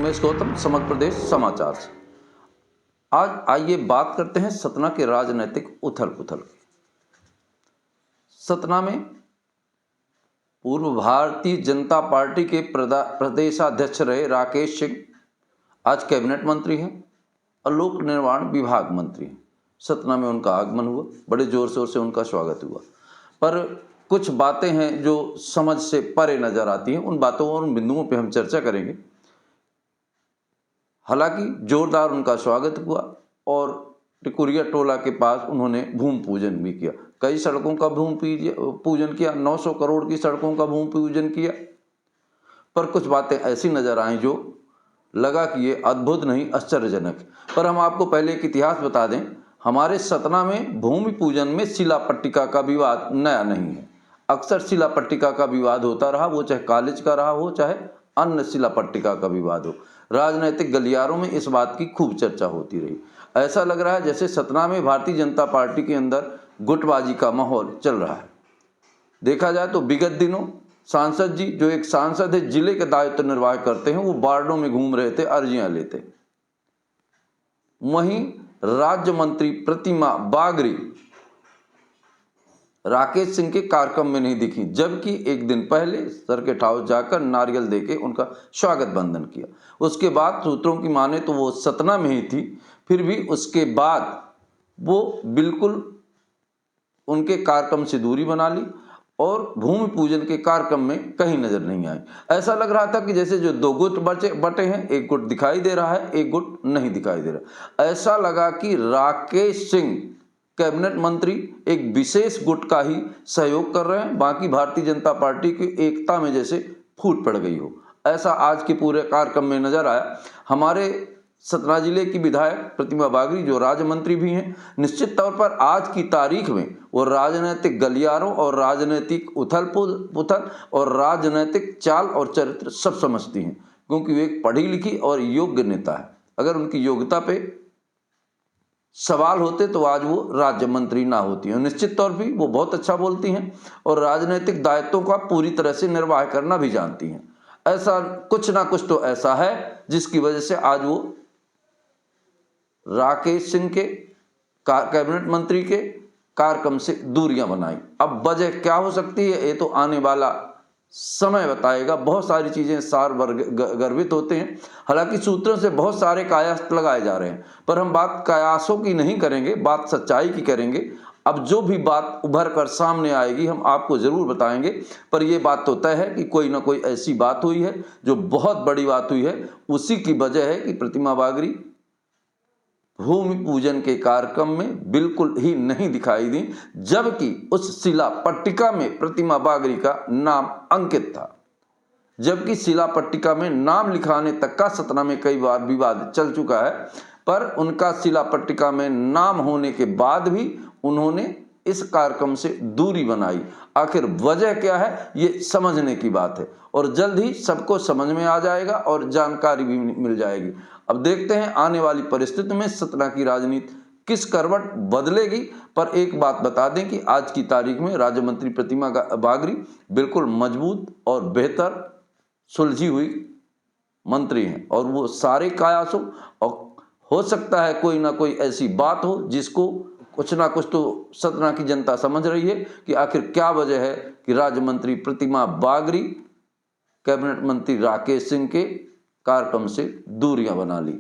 उमेश गौतम, समग्र प्रदेश समाचार से। आज आइए बात करते हैं सतना के राजनीतिक उथल पुथल की। सतना में पूर्व भारतीय जनता पार्टी के प्रदेशाध्यक्ष रहे राकेश सिंह आज कैबिनेट मंत्री हैं और लोक निर्माण विभाग मंत्री हैं। सतना में उनका आगमन हुआ, बड़े जोर शोर से उनका स्वागत हुआ, पर कुछ बातें हैं जो समझ से परे नजर आती हैं। उन बातों और उन बिंदुओं पे हम चर्चा करेंगे। हालांकि जोरदार उनका स्वागत हुआ और टिकुरिया टोला के पास उन्होंने भूमि पूजन भी किया। कई सड़कों का भूमि पूजन किया, 900 करोड़ की सड़कों का भूमि पूजन किया। पर कुछ बातें ऐसी नजर आई जो लगा कि ये अद्भुत नहीं, आश्चर्यजनक। पर हम आपको पहले एक इतिहास बता दें। हमारे सतना में भूमि पूजन में शिला पट्टिका का विवाद नया नहीं है। अक्सर शिला पट्टिका का विवाद होता रहा, वो चाहे कॉलेज का रहा हो चाहे अन्य शिला पट्टिका का विवाद हो। राजनीतिक गलियारों में इस बात की खूब चर्चा होती रही। ऐसा लग रहा है जैसे सतना में भारतीय जनता पार्टी के अंदर गुटबाजी का माहौल चल रहा है। देखा जाए तो विगत दिनों सांसद जी, जो एक सांसद है जिले के दायित्व निर्वाह करते हैं, वो वार्डों में घूम रहे थे, अर्जियां लेते। वहीं राज्य मंत्री प्रतिमा बागरी राकेश सिंह के कार्यक्रम में नहीं दिखी, जबकि एक दिन पहले सर्किट हाउस जाकर नारियल देके उनका स्वागत बंधन किया। उसके बाद सूत्रों की माने तो वो सतना में ही थी, फिर भी उसके बाद वो बिल्कुल उनके कार्यक्रम से दूरी बना ली और भूमि पूजन के कार्यक्रम में कहीं नजर नहीं आई। ऐसा लग रहा था कि जैसे जो दो गुट बटे हैं, एक गुट दिखाई दे रहा है, एक गुट नहीं दिखाई दे रहा। ऐसा लगा कि राकेश सिंह कैबिनेट मंत्री एक विशेष गुट का ही सहयोग कर रहे हैं, बाकी भारतीय जनता पार्टी की एकता में जैसे फूट पड़ गई हो, ऐसा आज के पूरे कार्यक्रम में नजर आया। हमारे सतना जिले की विधायक प्रतिमा बागरी, जो राज्य मंत्री भी हैं, निश्चित तौर पर आज की तारीख में वो राजनीतिक गलियारों और राजनीतिक उथल पुथल और राजनीतिक चाल और चरित्र सब समझती हैं, क्योंकि वो एक पढ़ी लिखी और योग्य नेता है। अगर उनकी योग्यता पे सवाल होते तो आज वो राज्य मंत्री ना होती हैं। निश्चित तौर पर वो बहुत अच्छा बोलती हैं और राजनीतिक दायित्वों का पूरी तरह से निर्वाह करना भी जानती हैं। ऐसा कुछ ना कुछ तो ऐसा है जिसकी वजह से आज वो राकेश सिंह के कैबिनेट मंत्री के कार्यक्रम से दूरियां बनाई। अब वजह क्या हो सकती है ये तो आने वाला समय बताएगा। बहुत सारी चीजें गर्भित होते हैं। हालांकि सूत्रों से बहुत सारे कयास लगाए जा रहे हैं, पर हम बात कयासों की नहीं करेंगे, बात सच्चाई की करेंगे। अब जो भी बात उभर कर सामने आएगी हम आपको जरूर बताएंगे, पर यह बात तो तय है कि कोई ना कोई ऐसी बात हुई है जो बहुत बड़ी बात हुई है। उसी की वजह है कि प्रतिमा बागरी भूमि पूजन के कार्यक्रम में बिल्कुल ही नहीं दिखाई दी, जबकि उस शिला पट्टिका में प्रतिमा बागरी का नाम अंकित था। जबकि शिला पट्टिका में नाम लिखाने तक का सतना में कई बार विवाद चल चुका है, पर उनका शिला पट्टिका में नाम होने के बाद भी उन्होंने इस कार्यक्रम से दूरी बनाई। आखिर वजह क्या है ये समझने की बात है और जल्द ही सबको समझ में आ जाएगा और जानकारी भी मिल जाएगी। अब देखते हैं आने वाली परिस्थिति में सतना की राजनीति किस करवट बदलेगी। पर एक बात बता दें कि आज की तारीख में राज्य मंत्री प्रतिमा बागरी बिल्कुल मजबूत और बेहतर सुलझी हुई मंत्री हैं और वो सारे कयासों, और हो सकता है कोई ना कोई ऐसी बात हो जिसको कुछ ना कुछ तो सतना की जनता समझ रही है कि आखिर क्या वजह है कि राज्य मंत्री प्रतिमा बागरी कैबिनेट मंत्री राकेश सिंह के कार्यक्रम से दूरियां बना ली।